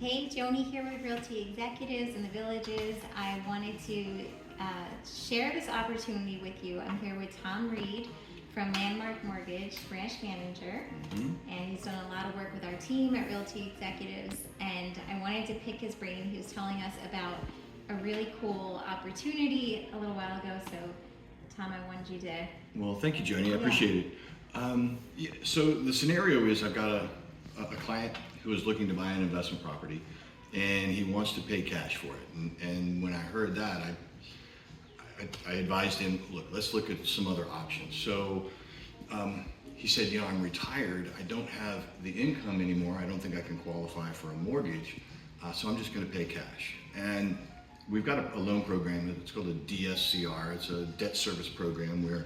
Hey, Joni here with Realty Executives in the Villages. I wanted to share this opportunity with you. I'm here with Tom Reed from Landmark Mortgage, branch manager, and he's done a lot of work with our team at Realty Executives, and I wanted to pick his brain. He was telling us about a really cool opportunity a little while ago, so Tom, I wanted you to... Well, thank you, Joni. I appreciate it. So the scenario is I've got a client who is looking to buy an investment property, and he wants to pay cash for it. And when I heard that, I advised him, look, let's look at some other options. So he said, I'm retired. I don't have the income anymore. I don't think I can qualify for a mortgage, so I'm just going to pay cash. And we've got a loan program. It's called a DSCR. It's a debt service program where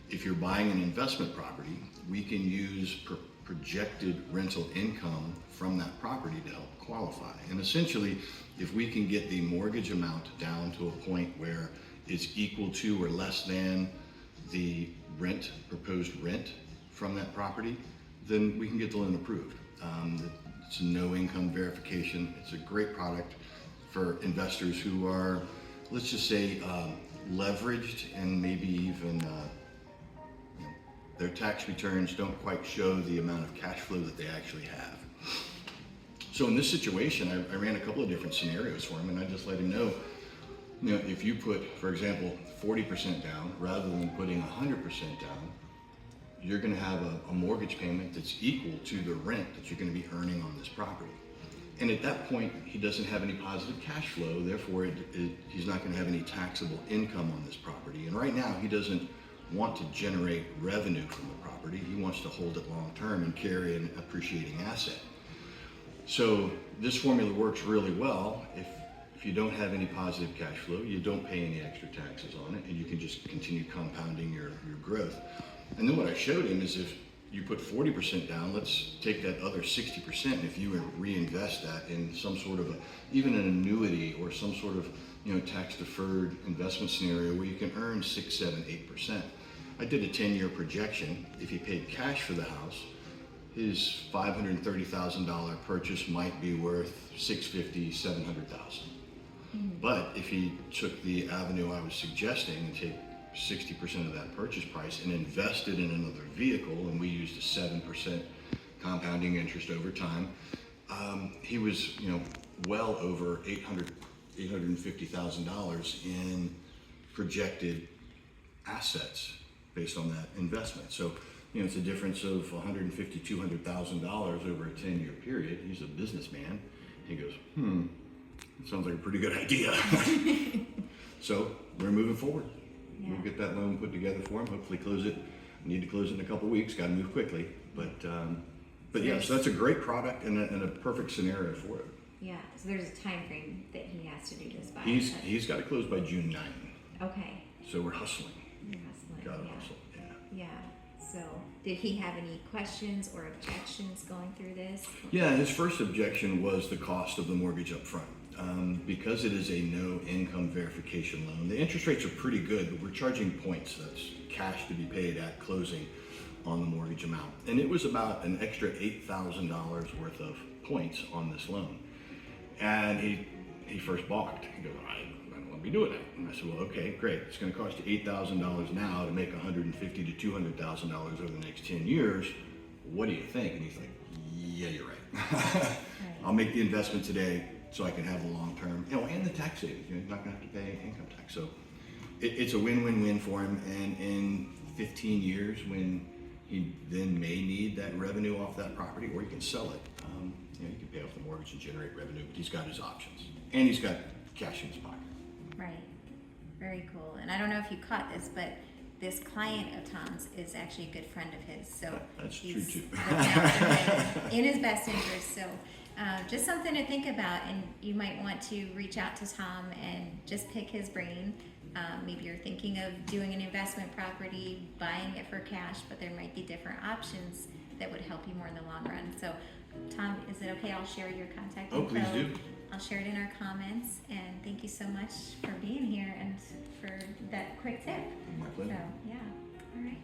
if you're buying an investment property, we can use projected rental income from that property to help qualify. And essentially, if we can get the mortgage amount down to a point where it's equal to or less than the proposed rent from that property, then we can get the loan approved. It's a no income verification. It's a great product for investors who are, let's just say, leveraged and maybe even their tax returns don't quite show the amount of cash flow that they actually have. So in this situation, I ran a couple of different scenarios for him, and I just let him know, if you put, for example, 40% down rather than putting 100% down, you're going to have a mortgage payment that's equal to the rent that you're going to be earning on this property. And at that point, he doesn't have any positive cash flow, therefore he's not going to have any taxable income on this property. And right now, he doesn't want to generate revenue from the property. He wants to hold it long term and carry an appreciating asset. So this formula works really well. If you don't have any positive cash flow, you don't pay any extra taxes on it, and you can just continue compounding your growth. And then what I showed him is if you put 40% down, let's take that other 60%, and if you reinvest that in some sort of even an annuity or some sort of tax deferred investment scenario where you can earn 6, 7, 8%. I did a 10-year projection. If he paid cash for the house, his $530,000 purchase might be worth $650,000, $700,000. But if he took the avenue I was suggesting and take 60% of that purchase price and invested in another vehicle, and we used a 7% compounding interest over time, he was well over $850,000 in projected assets based on that investment. So it's a difference of $150,000, $200,000 over a 10-year period. He's a businessman. He goes, that sounds like a pretty good idea. So we're moving forward. Yeah. We'll get that loan put together for him. Hopefully close it. We need to close it in a couple of weeks. Got to move quickly. But yeah, so that's a great product and a perfect scenario for it. Yeah, so there's a time frame that he has to do this by. He's got to close by June 9th. Okay. So we're hustling. You're hustling. Gotta Yeah. hustle. Yeah. Yeah. So did he have any questions or objections going through this? Yeah, his first objection was the cost of the mortgage up front. Because it is a no income verification loan, the interest rates are pretty good, but we're charging points. That's cash to be paid at closing on the mortgage amount. And it was about an extra $8,000 worth of points on this loan. And he first balked. He goes, I don't want to be doing that. And I said, well, okay, great. It's going to cost you $8,000 now to make $150,000 to $200,000 over the next 10 years. What do you think? And he's like, yeah, you're right. I'll make the investment today so I can have the long term, and the tax savings. You're not going to have to pay income tax. So it's a win-win-win for him. And in 15 years, when he then may need that revenue off that property, or he can sell it, you can pay off the mortgage and generate revenue. But he's got his options, and he's got cash in his pocket. Right. Very cool. And I don't know if you caught this, but this client of Tom's is actually a good friend of his. So that's true too. In his best interest. So just something to think about, and you might want to reach out to Tom and just pick his brain. Maybe you're thinking of doing an investment property, buying it for cash, but there might be different options that would help you more in the long run. So Tom, is it okay? I'll share your contact info. Oh, please do. I'll share it in our comments, and thank you so much for being here and for that quick tip. My pleasure. So, yeah. All right.